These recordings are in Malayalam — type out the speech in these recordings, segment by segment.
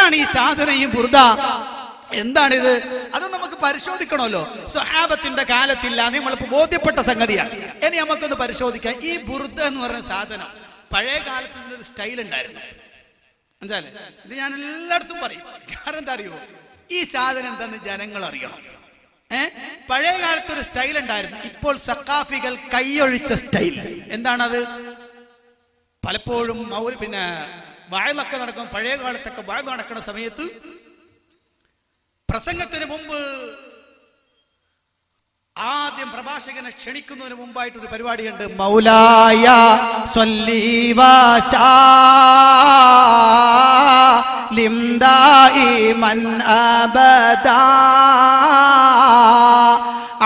എന്താണ് ഈ സാധനം, ഈ ബുർദ എന്താണിത്? അത് നമുക്ക് പരിശോധിക്കണമല്ലോ. സ്വഹാബത്തിന്റെ കാലത്തില്ല നമ്മളിപ്പോ ബോധ്യപ്പെട്ട സംഗതിയാണ്. ഇനി നമുക്കൊന്ന് പരിശോധിക്കാം. ഈ ബുർദ എന്ന് പറയുന്ന സാധനം പഴയ കാലത്ത് ഇതിനൊരു സ്റ്റൈൽ ഉണ്ടായിരുന്നു. എന്തായാലും ഇത് ഞാൻ എല്ലായിടത്തും പറയും. കാരണം എന്താ അറിയോ, ഈ സാധനം എന്താന്ന് ജനങ്ങൾ അറിയണം. പഴയ കാലത്തൊരു സ്റ്റൈൽ ഉണ്ടായിരുന്നു. ഇപ്പോൾ സഖാഫികൾ കൈയൊഴിച്ച സ്റ്റൈൽ എന്താണത്? പലപ്പോഴും പിന്നെ വയലൊക്കെ നടക്കും. പഴയ കാലത്തൊക്കെ വയൽ നടക്കുന്ന സമയത്ത് പ്രസംഗത്തിന് മുമ്പ് ആദ്യം പ്രഭാഷകനെ ക്ഷണിക്കുന്നതിന് മുമ്പായിട്ടൊരു പരിപാടിയുണ്ട്. മൗലായ സ്വല്ലി വസല്ലിം ദായിമൻ അബദാ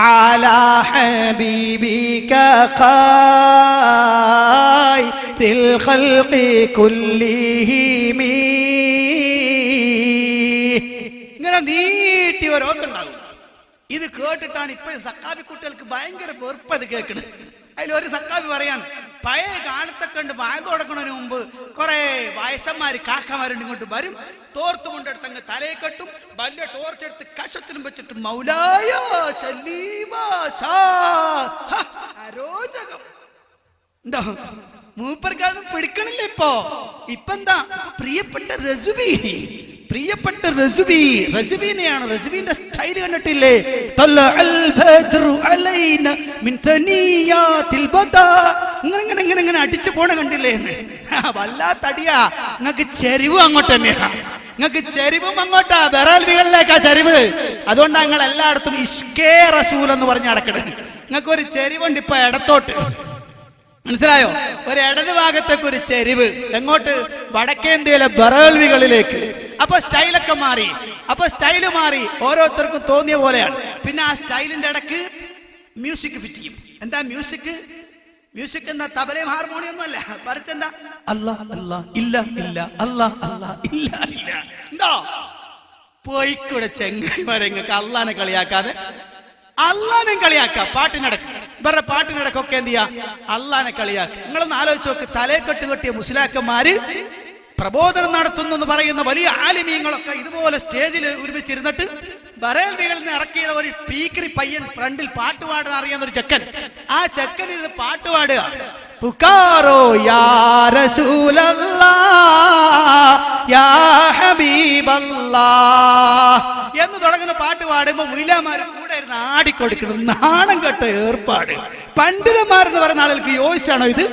അലാ ഹബീബിക ഖൈറിൽ ഖൽഖി കുല്ലിഹിം. ഇങ്ങനെ നീട്ടി ഓരോത്തുണ്ടാകും. ഇത് കേട്ടിട്ടാണ് ഇപ്പോഴും സക്കാബി കുട്ടികൾക്ക് ഭയങ്കര വെറുപ്പത് കേൾക്കണത്. അതിലൊരു സക്കാബി പറയാൻ, പഴയ കാലത്തൊക്കെ ഉണ്ട് വായു തുടങ്ങുന്നതിന് മുമ്പ് കുറെ വയസ്സന്മാര് കാക്കമാരുണ്ട് ഇങ്ങോട്ട് വരും, തോർത്തുമുണ്ടെടുത്ത് അങ്ങ് തലയെ കെട്ടും, വലിയ ടോർച്ചെടുത്ത് കഷത്തിലും വെച്ചിട്ട് മൗലായ അരോചകം ഉണ്ടോ? മൂപ്പർക്കതൊന്നും പിടിക്കണില്ല. ഇപ്പെന്താ പ്രിയപ്പെട്ട റസുവിനെയാണ്. റസുവിന്റെ സ്റ്റൈൽ കണ്ടിട്ടില്ലേ? ഇങ്ങനെ അടിച്ചു പോണ കണ്ടില്ലേ? വല്ലാത്തടിയാ. നിങ്ങക്ക് ചെരിവ് അങ്ങോട്ട് തന്നെയാ. നിങ്ങൾക്ക് ചെരിവും അങ്ങോട്ടാ, ബറാൽവികളിലേക്കാ ചെരിവ്. അതുകൊണ്ടാണ് നിങ്ങൾ എല്ലായിടത്തും ഇഷ്കേ റസൂൽ എന്ന് പറഞ്ഞ് നടക്കണത്. നിങ്ങൾക്ക് ഒരു ചെരിവുണ്ട് ഇപ്പൊ ഇടത്തോട്ട്, മനസ്സിലായോ? ഒരു ഇടത് ഭാഗത്തേക്ക് ഒരു ചെരിവ്. എങ്ങോട്ട്? വടക്കേന്ത്യയിലെ ബറാൽവികളിലേക്ക്. അപ്പൊ സ്റ്റൈലൊക്കെ മാറി. ഓരോരുത്തർക്കും തോന്നിയ പോലെയാണ്. പിന്നെ ആ സ്റ്റൈലിന്റെ ഇടക്ക് മ്യൂസിക് ഫിറ്റ് ചെയ്യും. എന്താ മ്യൂസിക് എന്താ? തബലയും ഹാർമോണിയം ഒന്നും അല്ല. പറിച്ചെന്താ? അല്ലാ അല്ലാ ഇല്ല ഇല്ല അല്ലാ അല്ലാ ഇല്ല ഇല്ല. ഉണ്ടോ? പോയിക്കൂടെ ചെങ്ങായിമാരെ, നിങ്ങൾക്ക് അള്ളാനെ കളിയാക്കാതെ അള്ളാനെ കളിയാക്കാം. ഇവരുടെ പാട്ടിനിടക്കൊക്കെ എന്ത് ചെയ്യാ? അള്ളാനെ കളിയാക്കുക. നിങ്ങളൊന്ന് ആലോചിച്ച് നോക്ക്. തലേക്കെട്ട് കെട്ടിയ മുസ്ലിയാക്കന്മാര് പ്രബോധനം നടത്തുന്നു എന്ന് പറയുന്ന വലിയ ആലിമീങ്ങളൊക്കെ ഇതുപോലെ സ്റ്റേജിൽ ഒരുമിച്ചിരുന്നിട്ട് ബറേൽവികളിൽ നിന്ന് ഇറക്കിയ ഒരു പീക്കറി പയ്യൻ ഫ്രണ്ടിൽ പാട്ട് പാടാൻ അറിയാവുന്ന ഒരു ചെക്കൻ, ആ ചെക്കൻ ഇരുന്ന് പാട്ട് പാടുക. പുകാരോ യാ റസൂലല്ലാഹ് യാ ഹബീബല്ലാഹ് എന്ന് തുടങ്ങുന്ന പാട്ട് പാടുമ്പോ മുയിലാമാര് കൂടെ ഇരുന്ന് ആടിക്കൊടുക്കണം. നാണം കെട്ട ഏർപ്പാട്. പണ്ഡിതന്മാരെന്ന് പറയുന്ന ആളുകൾക്ക് യോജിച്ചാണോ ഇത്?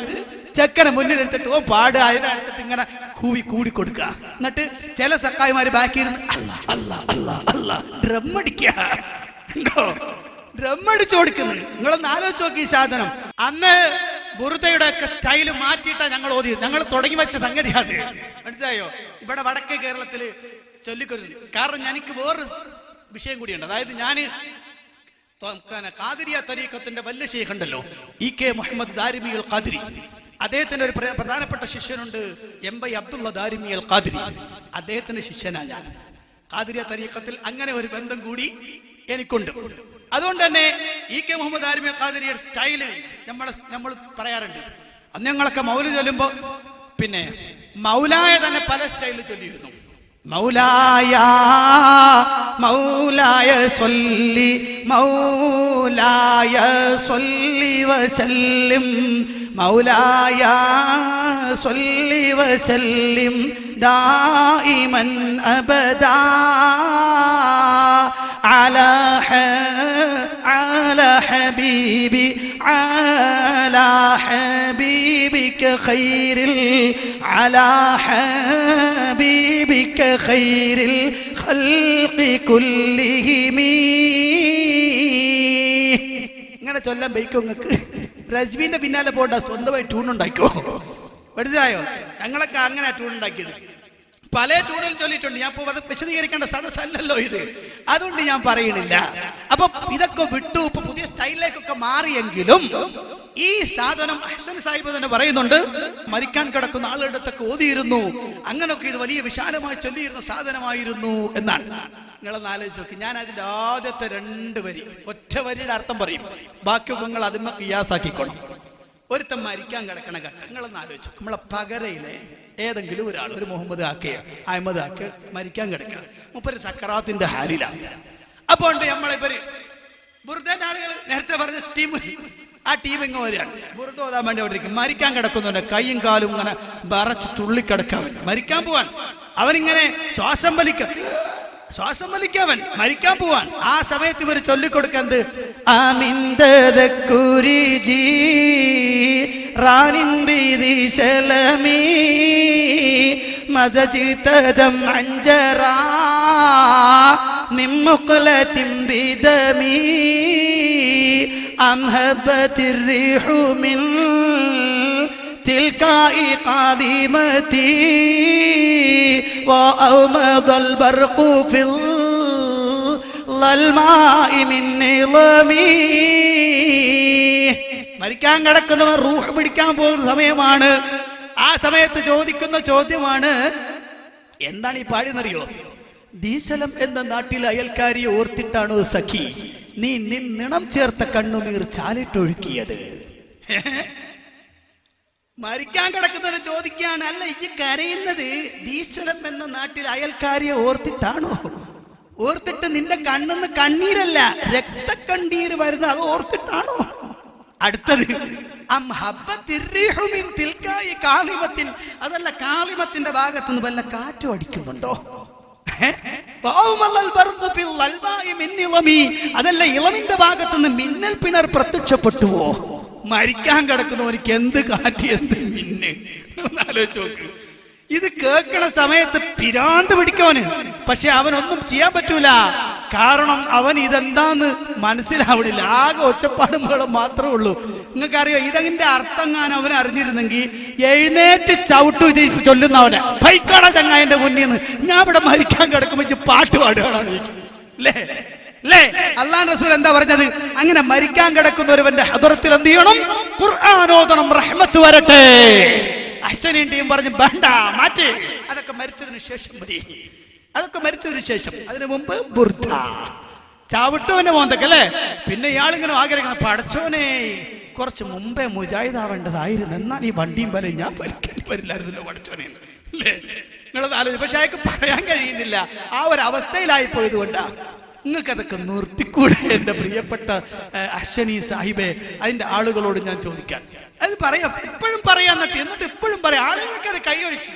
ചെക്കനെ മുന്നിലെടുത്തിട്ട് ഓ പാടുക, അതിനടുത്തിട്ട് ഇങ്ങനെ കൂടി കൊടുക്കുക. എന്നിട്ട് ചില സക്കായിമാര് ബാക്കി ഇരുന്ന് അല്ലാ അല്ലാ അല്ലാ അല്ലാ ഡ്രമ്മടിക്കുക. ഡ്രമ്മടിച്ചു കൊടുക്കുന്നത്. നിങ്ങളൊന്ന് ആലോചിച്ച് നോക്കി. ഈ സാധനം അന്ന് ബുർദയുടെ ഒക്കെ സ്റ്റൈല് മാറ്റിയിട്ടാ ഞങ്ങൾ ഓതി. ഞങ്ങൾ തുടങ്ങി വെച്ച സംഗതി അത്, മനസ്സിലായോ? ഇവിടെ വടക്കേ കേരളത്തില് ചൊല്ലിക്കൊരുത്. കാരണം എനിക്ക് വേറൊരു വിഷയം കൂടിയുണ്ട്. അതായത് ഞാന് ഖാദിരിയ തരീഖത്തിന്റെ വലിയ ശൈഖ് ഉണ്ടല്ലോ, ഇ.കെ. മുഹമ്മദ് ദാരിമി അൽ ഖാദിരി. അദ്ദേഹത്തിന്റെ ഒരു പ്രധാനപ്പെട്ട ശിഷ്യനുണ്ട്, എം.വൈ. അബ്ദുള്ള ദാരിമി അൽ ഖാദിരി. അദ്ദേഹത്തിന്റെ ശിഷ്യനാണ് ഞാൻ. ഖാദിരിയ തരീഖത്തിൽ അങ്ങനെ ഒരു ബന്ധം കൂടി എനിക്കുണ്ട്. അതുകൊണ്ട് തന്നെ ഇ.കെ. മുഹമ്മദ് ദാരിമി അൽ ഖാദിരിയുടെ സ്റ്റൈല് നമ്മൾ പറയാറുണ്ട്. അന്ന് ഞങ്ങളൊക്കെ മൗലിദ് ചൊല്ലുമ്പോ പിന്നെ മൗലായ തന്നെ പല സ്റ്റൈലിൽ ചൊല്ലിയിരുന്നു. മൗലായ മൗലായ സ്വല്ലി മൗലായ സ്വല്ലി വസല്ലിം മൗലായ സ്വല്ലി വസല്ലിം ദായിമൻ അബദാ അലാ ഹബീബി അലാ ഹബീബിക ഖൈറിൽ അലാ ഹബീബിക ഖൈറിൽ ഖൽഖി കുല്ലിഹിം. ഇങ്ങനെ ചൊല്ലാൻ ബൈക്കോ നിങ്ങൾക്ക്? റജ്വിന്റെ പിന്നാലെ പോണ്ട, സ്വന്തമായി ട്യൂണുണ്ടാക്കോ. മനസ്സിലായോ? ഞങ്ങളൊക്കെ അങ്ങനെ ട്യൂണുണ്ടാക്കിയത്. പല ട്യൂണിൽ ചൊല്ലിയിട്ടുണ്ട്. ഞാൻ ഇപ്പോൾ അത് വിശദീകരിക്കേണ്ട സദസ്സല്ലല്ലോ ഇത്, അതുകൊണ്ട് ഞാൻ പറയണില്ല. അപ്പൊ ഇതൊക്കെ വിട്ടു ഇപ്പൊ പുതിയ സ്റ്റൈലിലേക്കൊക്കെ മാറിയെങ്കിലും ഈ സാധനം ഹസൻ സാഹിബ് തന്നെ പറയുന്നുണ്ട്, മരിക്കാൻ കിടക്കുന്ന ആളുടെ അടുത്തൊക്കെ ഓതിയിരുന്നു. അങ്ങനൊക്കെ ഇത് വലിയ വിശാലമായി ചൊല്ലിയിരുന്ന സാധനമായിരുന്നു എന്നാണ്. നിങ്ങളൊന്ന് ആലോചിച്ച് നോക്കി. ഞാൻ അതിന്റെ ആദ്യത്തെ 2 വരി ഒറ്റ വരിയുടെ അർത്ഥം പറയും, ബാക്കിയൊക്കെ നിങ്ങൾ അതിന്മ ഖിയാസാക്കിക്കോണം. ഒരുത്തം മരിക്കാൻ കിടക്കണ ഘട്ടങ്ങളൊന്ന് ആലോചിച്ചു. നമ്മളെ പകരയിലെ ഏതെങ്കിലും ഒരാൾ, ഒരു മുഹമ്മദ് ആക്കയോ അഹമ്മദ് ആക്ക് മരിക്കാൻ കിടക്കുക, മുപ്പര് സക്കറാത്തിന്റെ ഹാലിലാണ്. അപ്പോൾ നമ്മളിവര് ബുർദന്റെ ആളുകൾ നേരത്തെ പറഞ്ഞ ടീം, ആ ടീം ഇങ്ങ് വരികയാണ്, ബുർദ ഓതാൻ വേണ്ടി അവിടെ ഇരിക്കും. മരിക്കാൻ കിടക്കുന്നുണ്ട്, കൈയും കാലും ഇങ്ങനെ വിറച്ച് തുള്ളിക്കിടക്കാവൻ, മരിക്കാൻ പോവാൻ. അവനിങ്ങനെ ശ്വാസം വലിക്കാവൻ മരിക്കാൻ പോവാൻ. ആ സമയത്ത് ഇവർ ചൊല്ലിക്കൊടുക്കുന്നത് تلقاء قادمتي وأومض البرق في الظلماء من نظامي. മരിക്കാൻ കിടക്കുന്നവർ റൂഹ് പിടിക്കാൻ പോകുന്ന സമയമാണ്. ആ സമയത്ത് ചോദിക്കുന്ന ചോദ്യമാണ്, എന്താണ് ഈ പാടിയെന്നറിയോ? ദീശലം എന്ന നാട്ടിലെ അയൽക്കാരിയെ ഓർത്തിട്ടാണോ സഖി നീ നിണം ചേർത്ത കണ്ണുനീർ ചാലിട്ടൊഴുക്കിയത്? മരിക്കാൻ കിടക്കുന്നവരെ ചോദിക്കുകയാണ്, അല്ല ഈ കരയുന്നത് ദീശ്വരം എന്ന നാട്ടിൽ അയൽക്കാരിയെ ഓർത്തിട്ടാണോ? ഓർത്തിട്ട് നിന്റെ കണ്ണിന്ന് കണ്ണീരല്ല രക്തക്കണ്ണീര് വരുന്ന അത് ഓർത്തിട്ടാണോ? അടുത്തത് അതല്ല, കാളിമത്തിന്റെ ഭാഗത്തുനിന്ന് വല്ല കാറ്റും അടിക്കുന്നുണ്ടോ? അതല്ല, ഇളമിന്റെ ഭാഗത്തുനിന്ന് മിന്നൽ പിണർ പ്രത്യക്ഷപ്പെട്ടുവോ? മരിക്കാൻ കിടക്കുന്നവർക്ക് എന്ത് കാറ്റ് എന്ത് മിന്ന് ആലോചിച്ച് നോക്ക്. ഇത് കേൾക്കണ സമയത്ത് പിരാന്ത് പിടിക്കവന്, പക്ഷെ അവനൊന്നും ചെയ്യാൻ പറ്റൂല. കാരണം അവൻ ഇതെന്താന്ന് മനസ്സിലാവണില്ല. ആകെ ഒച്ചപ്പാടും വേളം മാത്രമേ ഉള്ളൂ. നിങ്ങൾക്കറിയോ, ഇതിന്റെ അർത്ഥം അവൻ അറിഞ്ഞിരുന്നെങ്കിൽ എഴുന്നേറ്റ് ചവിട്ടു ഇത് ചൊല്ലുന്നവനെ ഭൈക്കാണ ചങ്ങായന്റെ മുന്നിൽ നിന്ന് ഞാൻ ഇവിടെ മരിക്കാൻ കിടക്കുമ്പോ പാട്ട് പാടുകയാണ് അല്ലേ? അല്ലാഹു റസൂൽ എന്താ പറഞ്ഞത്? അങ്ങനെ മരിക്കാൻ കിടക്കുന്നവന്റെ ഹദറത്തിൽ എന്ത് ചെയ്യണം? ഖുർആൻ ഓതണം, റഹ്മത്ത് വരട്ടെ. അഹ്സനീന്റെയും പറഞ്ഞു വേണ്ട, മാറ്റി, അതൊക്കെ മരിച്ചതിന് ശേഷം മതി, അതൊക്കെ മരിച്ചതിന് ശേഷം. അതിനു മുമ്പ് ബുർദ ചാവിട്ടുവന്റെ മോന്തൊക്കെ അല്ലേ? പിന്നെ ഇയാളിങ്ങനെ ആഗ്രഹിക്കണം, പടച്ചോനെ കുറച്ച് മുമ്പേ മുജാഹിദാവേണ്ടതായിരുന്നു, എന്നാൽ ഈ വണ്ടിയും പോലെ ഞാൻ മരിക്കേണ്ടി വരില്ലായിരുന്നല്ലോ പടച്ചോനെ അല്ലേ? നിങ്ങളത് ആലോചിച്ചു. പക്ഷെ അയാൾക്ക് പറയാൻ കഴിയുന്നില്ല, ആ ഒരു അവസ്ഥയിലായി പോയതുകൊണ്ടാ. നിങ്ങൾക്കതൊക്കെ നിർത്തിക്കൂടെ എൻ്റെ പ്രിയപ്പെട്ട അശ്വനി സാഹിബെ? അതിൻ്റെ ആളുകളോട് ഞാൻ ചോദിക്കാൻ, അത് പറയാം, ഇപ്പോഴും പറയാൻ എന്നിട്ട് ഇപ്പോഴും പറയാം. ആളുകൾക്ക് അത് കൈയൊഴിച്ച്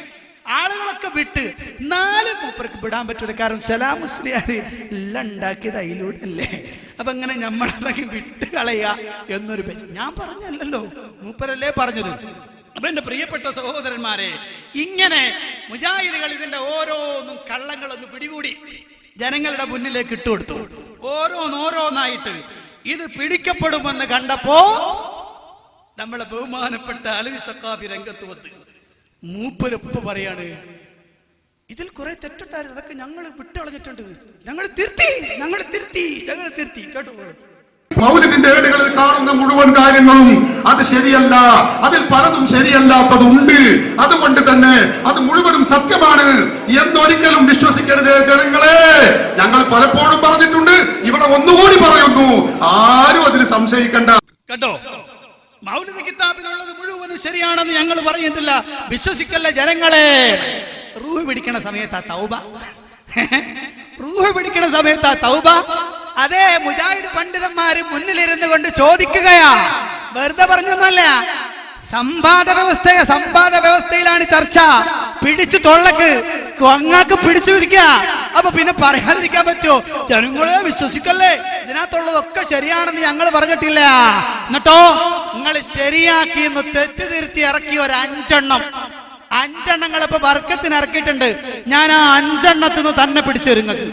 ആളുകളൊക്കെ വിട്ട് നാലും മൂപ്പർക്ക് വിടാൻ പറ്റൂല. കാരണം സലാം മുസ്ലിയാർ എല്ലാം ഉണ്ടാക്കിയത് അതിലൂടെ അല്ലേ? അപ്പൊ അങ്ങനെ നമ്മളതൊക്കെ വിട്ട് കളയുക എന്നൊരു ഞാൻ പറഞ്ഞല്ലോ, മൂപ്പരല്ലേ പറഞ്ഞത്. അപ്പൊ എന്റെ പ്രിയപ്പെട്ട സഹോദരന്മാരെ, ഇങ്ങനെ മുജാഹിദുകൾ ഇതിന്റെ ഓരോന്നും കള്ളങ്ങളൊന്ന് പിടികൂടി ജനങ്ങളുടെ മുന്നിലേക്ക് ഇട്ടുകൊടുത്തു. ഓരോന്നായിട്ട് ഇത് പിടിക്കപ്പെടുമെന്ന് കണ്ടപ്പോ നമ്മളെ ബഹുമാനപ്പെട്ട അലവി സഖാഫി രംഗത്ത് വന്ന് മൂപ്പരൊപ്പ് പറയാണ്, ഇതിൽ കുറെ തെറ്റുണ്ടായിരുന്നു, അതൊക്കെ ഞങ്ങൾ വിട്ടളഞ്ഞിട്ടുണ്ട്, ഞങ്ങൾ തിരുത്തി കേട്ടോ. മൗലിദിന്റെ ഏടുകളിൽ കാണുന്ന മുഴുവൻ കാര്യങ്ങളും അത് ശരിയല്ല, അതിൽ പലതും ശരിയല്ലാത്തതുണ്ട്. അതുകൊണ്ട് തന്നെ അത് മുഴുവനും സത്യമാണ് എന്നൊരിക്കലും വിശ്വസിക്കരുത് ജനങ്ങളെ. ഞങ്ങൾ പലപ്പോഴും പറഞ്ഞിട്ടുണ്ട്, ഇവിടെ ഒന്നുകൂടി പറയുന്നു, ആരും അതിന് സംശയിക്കണ്ട. കണ്ടോ, മൗലിദ് കിതാബിലുള്ളത് മുഴുവനും ശരിയാണെന്ന് ഞങ്ങൾ പറഞ്ഞിട്ടില്ല, വിശ്വസിക്കല്ല ജനങ്ങളെ. റൂഹ് പിടിക്കണ സമയത്താ തൗബ, റൂഹ് പിടിക്കണ സമയത്താ തൗബ. അതേ മുജാഹിദ് പണ്ഡിതന്മാര് മുന്നിലിരുന്ന് കൊണ്ട് ചോദിക്കുകയാ, വെറുതെ പറഞ്ഞൊന്നല്ല. സമ്പാദ വ്യവസ്ഥയിലാണ് ചർച്ച. പിടിച്ചു തൊള്ളക്ക് അങ്ങാക്ക് പിടിച്ചു ഇരിക്കുക. അപ്പൊ പിന്നെ പറയാതിരിക്കാൻ പറ്റുമോ? ജനങ്ങളെ വിശ്വസിക്കല്ലേ, ഇതിനകത്തുള്ളതൊക്കെ ശരിയാണെന്ന് ഞങ്ങൾ പറഞ്ഞിട്ടില്ല. എന്നിട്ടോ നിങ്ങൾ ശരിയാക്കി തെറ്റ് തിരുത്തി ഇറക്കി ഒരു 5 എണ്ണങ്ങൾ ഇപ്പൊ വർക്കത്തിന് ഇറക്കിയിട്ടുണ്ട്. ഞാൻ ആ 5 എണ്ണത്തിന് തന്നെ പിടിച്ചെറിഞ്ഞത്.